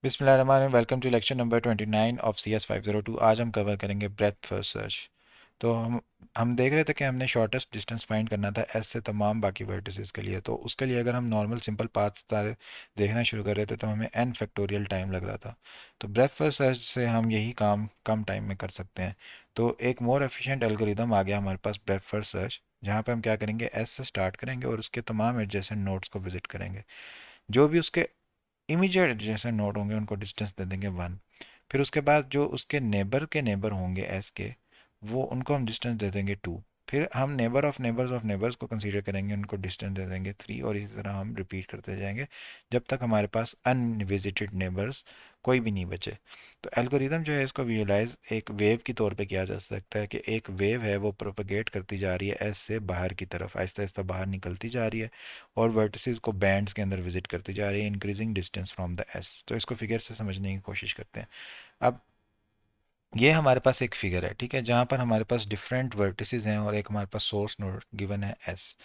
बिस्मिल्लाहिर्रहमानिर्रहीम। Welcome to lecture number 29 of C S 502। आज हम कवर करेंगे ब्रेथ फर्स्ट सर्च। तो हम देख रहे थे कि हमने शॉर्टेस्ट डिस्टेंस फाइंड करना था एस से तमाम बाकी वर्टिसेस के लिए। तो उसके लिए अगर हम नॉर्मल सिंपल पाथ्स देखना शुरू कर रहे थे तो हमें एन फैक्टोरियल टाइम लग रहा था। तो ब्रेथ फर्स्ट सर्च से हम यही काम कम टाइम में कर सकते हैं। तो एक मोर एफिशिएंट एल्गोरिदम आ गया हमारे पास, ब्रेथ फर्स्ट सर्च, जहाँ पे हम क्या करेंगे, एस से स्टार्ट करेंगे और उसके तमाम एडजेसेंट नोड्स को विजिट करेंगे। जो भी उसके इमीडिएट जैसे नोड होंगे उनको डिस्टेंस दे देंगे 1। फिर उसके बाद जो उसके नेबर के नेबर होंगे एस के, वो उनको हम डिस्टेंस दे देंगे 2। फिर हम नेबर ऑफ नेबर्स को कंसीडर करेंगे, उनको डिस्टेंस दे देंगे 3, और इसी तरह हम रिपीट करते जाएंगे जब तक हमारे पास अनविजिटेड नेबर्स कोई भी नहीं बचे। तो एल्गोरिदम जो है इसको विजुलाइज एक वेव की तौर पे किया जा सकता है कि एक वेव है वो प्रोपगेट करती जा रही है एस से बाहर की तरफ, आहिस्ता आहिस्ता बाहर निकलती जा रही है और वर्टिसेस को बैंड्स के अंदर विजिट करती जा रही है, increasing distance from the S. तो इसको फिगर से समझने की कोशिश करते हैं। अब ये हमारे पास एक फिगर है, ठीक है, जहाँ पर हमारे पास डिफरेंट वर्टिसेस हैं और एक हमारे पास सोर्स नोड गिवन है एस।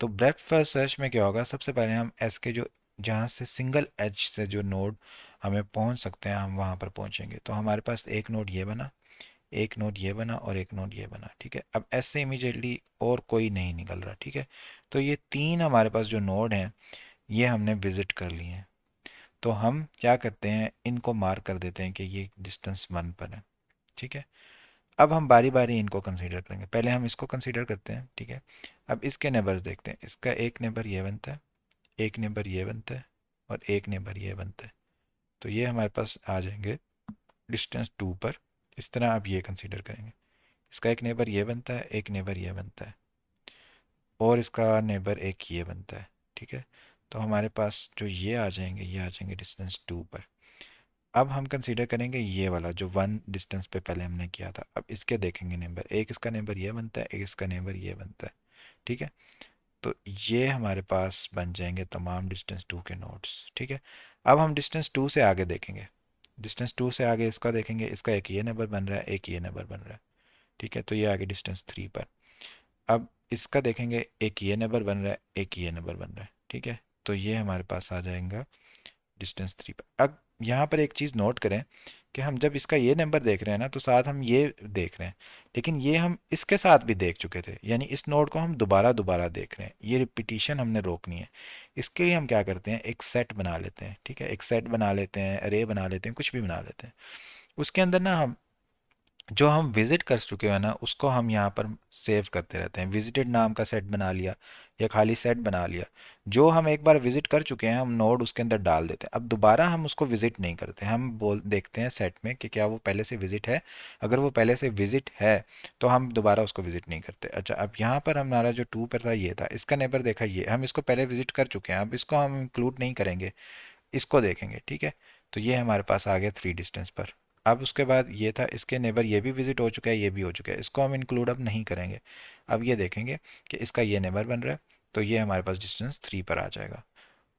तो ब्रेथ फर्स्ट सर्च में क्या होगा, सबसे पहले हम एस के जो जहाँ से सिंगल एज से जो नोड हमें पहुंच सकते हैं हम वहां पर पहुंचेंगे। तो हमारे पास एक नोड ये बना, एक नोड ये बना और एक नोड ये बना, ठीक है। अब एस से इमीडिएटली और कोई नहीं निकल रहा, ठीक है। तो ये तीन हमारे पास जो नोड हैं ये हमने विजिट कर लिए हैं। तो हम क्या करते हैं, इनको मार्क कर देते हैं कि ये डिस्टेंस 1 पर है, ठीक है। अब हम बारी बारी इनको कंसीडर करेंगे, पहले हम इसको कंसीडर करते हैं, ठीक है। अब इसके नेबर्स देखते हैं, इसका एक नेबर ये बनता है, एक नेबर ये बनता है और एक नेबर ये बनता है। तो ये हमारे पास आ जाएंगे डिस्टेंस 2 पर। इस तरह अब ये कंसीडर करेंगे, इसका एक नेबर ये बनता है, एक नेबर ये बनता है और इसका नेबर एक ये बनता है, ठीक है। तो हमारे पास जो ये आ जाएंगे, ये आ जाएंगे डिस्टेंस 2 पर। अब हम कंसीडर करेंगे ये वाला जो 1 डिस्टेंस पे पहले हमने किया था। अब इसके देखेंगे नेबर, एक इसका नेबर ये बनता है, एक इसका नेबर ये बनता है, ठीक है। तो ये हमारे पास बन जाएंगे तमाम डिस्टेंस 2 के नोड्स, ठीक है। अब हम डिस्टेंस 2 से आगे देखेंगे, डिस्टेंस 2 से आगे इसका देखेंगे, इसका एक ये नेबर बन रहा है, एक ये नेबर बन रहा है, ठीक है। तो ये आगे डिस्टेंस 3 पर। अब इसका देखेंगे, एक ये नेबर बन रहा है, एक ये नेबर बन रहा है, ठीक है। तो ये हमारे पास आ जाएगा डिस्टेंस 3 पर। अब यहाँ पर एक चीज़ नोट करें कि हम जब इसका ये नंबर देख रहे हैं ना तो साथ हम ये देख रहे हैं, लेकिन ये हम इसके साथ भी देख चुके थे, यानी इस नोड को हम दोबारा दोबारा देख रहे हैं। ये रिपीटिशन हमने रोकनी है। इसके लिए हम क्या करते हैं, एक सेट बना लेते हैं, ठीक है। एक सेट बना लेते हैं, अरे बना लेते हैं, कुछ भी बना लेते हैं। उसके अंदर ना हम जो हम विजिट कर चुके हैं ना उसको हम यहाँ पर सेव करते रहते हैं। विजिटेड नाम का सेट बना लिया या खाली सेट बना लिया, जो हम एक बार विजिट कर चुके हैं हम नोड उसके अंदर डाल देते हैं। अब दोबारा हम उसको विजिट नहीं करते, हम बोल देखते हैं सेट में कि क्या वो पहले से विजिट है। अगर वो पहले से विजिट है तो हम दोबारा उसको विजिट नहीं करते। अच्छा, अब यहाँ पर हमारा जो 2 पर था ये था, इसका नेबर देखा, ये हम इसको पहले विजिट कर चुके हैं, अब इसको हम इंक्लूड नहीं करेंगे, इसको देखेंगे, ठीक है। तो ये हमारे पास आ गया 3 डिस्टेंस पर। अब उसके बाद ये था, इसके नेबर ये भी विजिट हो चुका है, ये भी हो चुका है, इसको हम इंक्लूड अब नहीं करेंगे। अब ये देखेंगे कि इसका ये नेबर बन रहा है, तो ये हमारे पास डिस्टेंस 3 पर आ जाएगा।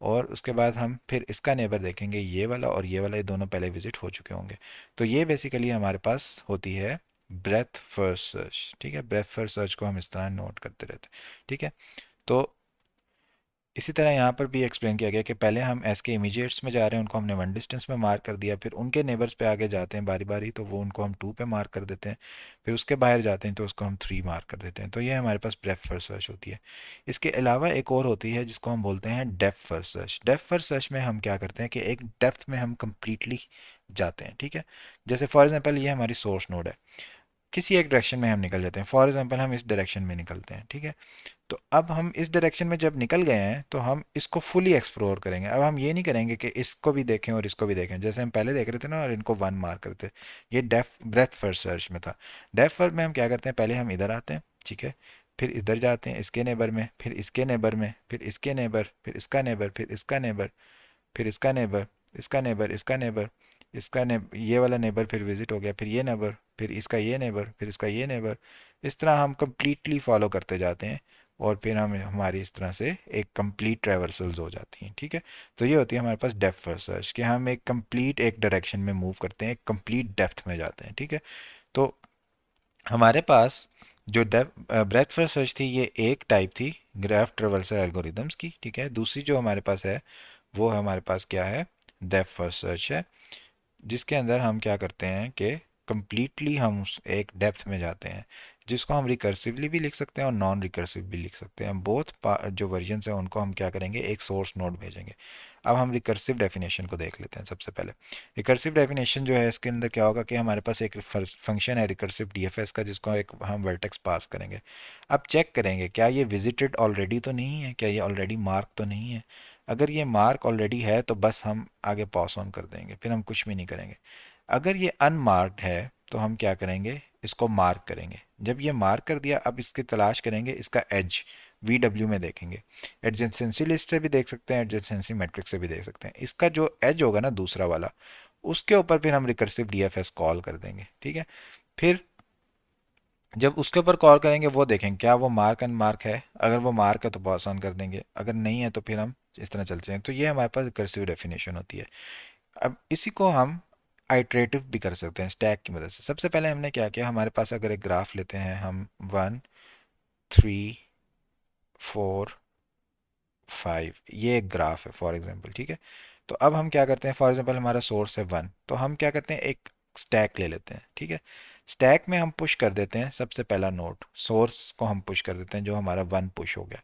और उसके बाद हम फिर इसका नेबर देखेंगे, ये वाला और ये वाला, ये दोनों पहले विजिट हो चुके होंगे। तो ये बेसिकली हमारे पास होती है ब्रेथ फर्स्ट सर्च, ठीक है। ब्रेथ फर्स्ट सर्च को हम इस तरह नोट करते रहते हैं, ठीक है। तो इसी तरह यहाँ पर भी एक्सप्लेन किया गया कि पहले हम एस के इमीडिएट्स में जा रहे हैं, उनको हमने 1 डिस्टेंस में मार्क कर दिया, फिर उनके नेबर्स पे आगे जाते हैं बारी बारी, तो वो उनको हम 2 पे मार्क कर देते हैं। फिर उसके बाहर जाते हैं तो उसको हम 3 मार्क कर देते हैं। तो ये हमारे पास ब्रेथ फर्स्ट सर्च होती है। इसके अलावा एक और होती है जिसको हम बोलते हैं depth first search. Depth first search में हम क्या करते हैं कि एक डेप्थ में हम कंप्लीटली जाते हैं, ठीक है। जैसे फॉर एग्जाम्पल ये हमारी सोर्स नोड है, किसी एक डायरेक्शन में हम निकल जाते हैं, फॉर एग्जाम्पल हम इस डायरेक्शन में निकलते हैं, ठीक है। तो अब हम इस डायरेक्शन में जब निकल गए हैं तो हम इसको फुली एक्सप्लोर करेंगे। अब हम ये नहीं करेंगे कि इसको भी देखें और इसको भी देखें, जैसे हम पहले देख रहे थे ना और इनको 1 मार्क करते थे। ये डेफ ब्रेथ फर्स्ट सर्च में था। डेफ फर्स्ट में हम क्या करते हैं, पहले हम इधर आते हैं, ठीक है। फिर इधर जाते हैं इसके नेबर में, फिर इसके नेबर में, फिर इसके नेबर, फिर इसका नेबर, फिर इसका नेबर, फिर इसका नेबर, इसका नेबर, इसका नेबर, इसका ने ये वाला नेबर फिर विजिट हो गया, फिर ये नेबर, फिर इसका ये नेबर, फिर इसका ये नेबर। इस तरह हम कंप्लीटली फॉलो करते जाते हैं और फिर हम हमारी इस तरह से एक कंप्लीट ट्रैवर्सल्स हो जाती हैं, ठीक है। तो ये होती है हमारे पास डेप्थ फर्स्ट सर्च कि हम एक कंप्लीट एक डायरेक्शन में मूव करते हैं, एक कंप्लीट डेप्थ में जाते हैं, ठीक है। तो हमारे पास जो ब्रेथ फर्स्ट सर्च थी ये एक टाइप थी ग्राफ ट्रेवर्सल एल्गोरिदम्स की, ठीक है। दूसरी जो हमारे पास है वो हमारे पास क्या है, डेप्थ फर्स्ट सर्च है, जिसके अंदर हम क्या करते हैं कि कंप्लीटली हम उस एक डेप्थ में जाते हैं, जिसको हम रिकर्सिवली भी लिख सकते हैं और नॉन रिकर्सिव भी लिख सकते हैं। बोथ जो वर्जन्स हैं उनको हम क्या करेंगे, एक सोर्स नोड भेजेंगे। अब हम रिकर्सिव डेफिनेशन को देख लेते हैं। सबसे पहले रिकर्सिव डेफिनेशन जो है, इसके अंदर क्या होगा कि हमारे पास एक फंक्शन है रिकर्सिव डीएफएस का, जिसको एक हम वर्टेक्स पास करेंगे। अब चेक करेंगे क्या ये विजिटेड ऑलरेडी तो नहीं है, क्या ये ऑलरेडी मार्क तो नहीं है। अगर ये मार्क ऑलरेडी है तो बस हम आगे पॉस ऑन कर देंगे, फिर हम कुछ भी नहीं करेंगे। अगर ये अनमार्क्ड है तो हम क्या करेंगे, इसको मार्क करेंगे। जब ये मार्क कर दिया, अब इसकी तलाश करेंगे, इसका एज VW में देखेंगे। एडजेंसेंसी लिस्ट से भी देख सकते हैं, एडजेंसेंसी मैट्रिक्स से भी देख सकते हैं। इसका जो एज होगा ना दूसरा वाला, उसके ऊपर फिर हम रिकर्सिव डीएफएस कॉल कर देंगे। ठीक है, फिर जब उसके ऊपर कॉल करेंगे वो देखेंगे क्या वो मार्क अनमार्क है। अगर वो मार्क है तो पास ऑन कर देंगे, अगर नहीं है तो फिर हम इस तरह चलते हैं। तो ये हमारे पास रिकर्सिव डेफिनेशन होती है। अब इसी को हम आइट्रेटिव भी कर सकते हैं स्टैक की मदद से। सबसे पहले हमने क्या किया, हमारे पास अगर एक ग्राफ लेते हैं हम, 1 3 4 5, ये एक ग्राफ है फॉर एग्जांपल। ठीक है, तो अब हम क्या करते हैं, फॉर एग्जांपल हमारा सोर्स है 1, तो हम क्या करते हैं, एक स्टैक ले लेते हैं। ठीक है, स्टैक में हम पुश कर देते हैं सबसे पहला नोड, सोर्स को हम पुश कर देते हैं, जो हमारा 1 पुश हो गया।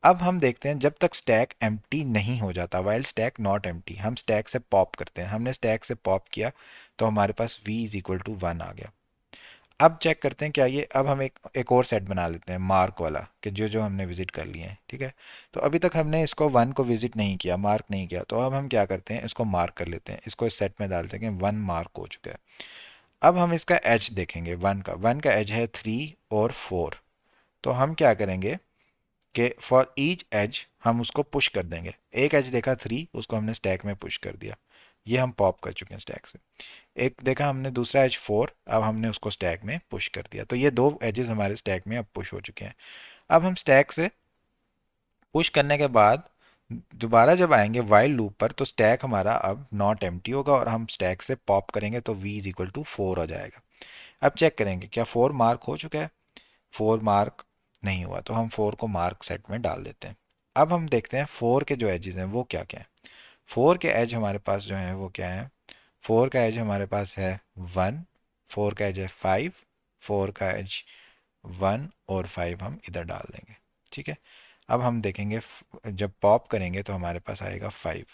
अब हम देखते हैं जब तक स्टैक एम्प्टी नहीं हो जाता, वाइल स्टैक नॉट एम्प्टी, हम स्टैक से पॉप करते हैं। हमने स्टैक से पॉप किया तो हमारे पास v = 1 आ गया। अब चेक करते हैं क्या ये, अब हम एक और सेट बना लेते हैं मार्क वाला, कि जो जो हमने विजिट कर लिए हैं। ठीक है, तो अभी तक हमने इसको 1 को विजिट नहीं किया, मार्क नहीं किया, तो अब हम क्या करते हैं, इसको मार्क कर लेते हैं, इसको इस सेट में डालते हैं कि 1 मार्क हो चुका है। अब हम इसका एज देखेंगे, 1 का एज है 3 और 4। तो हम क्या करेंगे कि फॉर ईच एज हम उसको पुश कर देंगे। एक एज देखा 3, उसको हमने स्टैक में पुश कर दिया, ये हम पॉप कर चुके हैं स्टैक से। एक देखा हमने दूसरा एज 4, अब हमने उसको स्टैक में पुश कर दिया, तो ये दो एजेस हमारे स्टैक में अब पुश हो चुके हैं। अब हम स्टैक से पुश करने के बाद दोबारा जब आएंगे वाइल लूप पर, तो स्टैक हमारा अब नॉट एम्प्टी होगा और हम स्टैक से पॉप करेंगे तो v = 4 हो जाएगा। अब चेक करेंगे क्या 4 मार्क हो चुका है। 4 मार्क नहीं हुआ, तो हम 4 को मार्क सेट में डाल देते हैं। अब हम देखते हैं 4 के जो एजेस हैं वो क्या क्या है। 4 के एज हमारे पास जो है वो क्या है, 4 का एज हमारे पास है 1, 4 का एज है 5, 4 का एज 1 और 5 हम इधर डाल देंगे। ठीक है, अब हम देखेंगे जब पॉप करेंगे तो हमारे पास आएगा 5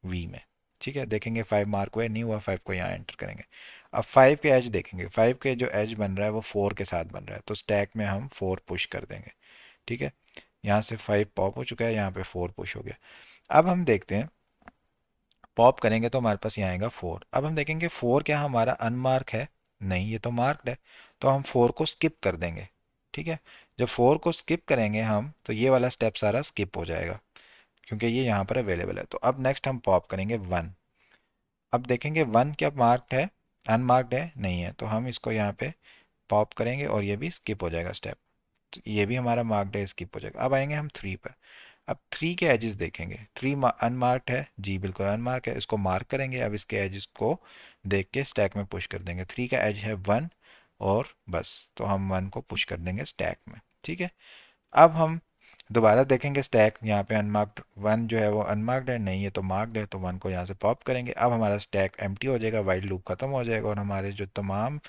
वी में। ठीक है, देखेंगे 5 मार्क हुआ नहीं हुआ, 5 को यहाँ एंटर करेंगे। अब 5 के एज देखेंगे, 5 के जो एज बन रहा है वो 4 के साथ बन रहा है, तो स्टैक में हम 4 पुश कर देंगे। ठीक है, यहाँ से 5 पॉप हो चुका है, यहाँ पे 4 पुश हो गया। अब हम देखते हैं पॉप करेंगे तो हमारे पास यहाँ आएगा 4। अब हम देखेंगे 4 क्या हमारा अनमार्क है, नहीं ये तो मार्क्ड है, तो हम 4 को स्किप कर देंगे। ठीक है, जब 4 को स्किप करेंगे हम तो ये वाला स्टेप सारा स्किप हो जाएगा, क्योंकि ये यहाँ पर अवेलेबल है। तो अब नेक्स्ट हम पॉप करेंगे 1। अब देखेंगे 1 क्या मार्क्ड है, अनमार्क्ड है नहीं है, तो हम इसको यहाँ पे पॉप करेंगे और ये भी स्किप हो जाएगा स्टेप, तो ये भी हमारा मार्क्ड है, स्किप हो जाएगा। अब आएंगे हम 3 पर। अब 3 के एजेस देखेंगे, 3 अनमार्क्ड है जी, बिल्कुल अनमार्क है, इसको मार्क करेंगे। अब इसके एजेस को देख के स्टैक में पुश कर देंगे। 3 का एज है 1 और बस, तो हम 1 को पुश कर देंगे स्टैक में। ठीक है, अब हम दोबारा देखेंगे स्टैक, यहाँ पे अनमार्क्ड 1 जो है वो अनमार्क्ड है, नहीं है तो मार्क्ड है, तो 1 को यहाँ से पॉप करेंगे। अब हमारा स्टैक एम्प्टी हो जाएगा, वाइल लूप खत्म हो जाएगा और हमारे जो तमाम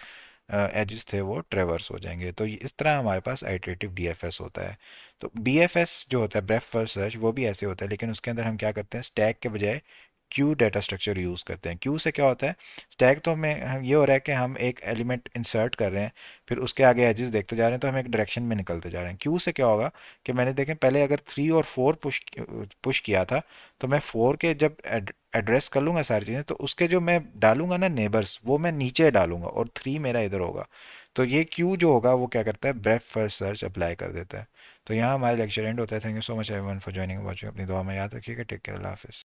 एजेस थे वो ट्रेवर्स हो जाएंगे। तो इस तरह हमारे पास आइटरेटिव डीएफएस होता है। तो बीएफएस जो होता है, ब्रेथ फर्स्ट सर्च, वो भी ऐसे होता है, लेकिन उसके अंदर हम क्या करते हैं, स्टैक के बजाय क्यू डाटा स्ट्रक्चर यूज़ करते हैं। क्यू से क्या होता है, स्टैक तो हमें ये हो रहा है कि हम एक एलिमेंट इंसर्ट कर रहे हैं, फिर उसके आगे एजेस देखते जा रहे हैं, तो हम एक डायरेक्शन में निकलते जा रहे हैं। क्यू से क्या होगा कि मैंने देखें पहले अगर 3 और 4 पुश किया था, तो मैं 4 के जब एड्रेस कर लूँगा सारी चीज़ें, तो उसके जो मैं डालूंगा ना नेबर्स, वो मैं नीचे डालूंगा और 3 मेरा इधर होगा। तो ये क्यू जो होगा वो क्या करता है, ब्रेथ फर्स्ट सर्च अप्लाई कर देता है। तो यहाँ हमारा लेक्चर एंड होता है। Thank you so much everyone for joining watching. अपनी दुआ में याद रखिएगा। टेक केयर, अल्लाह हाफिज़।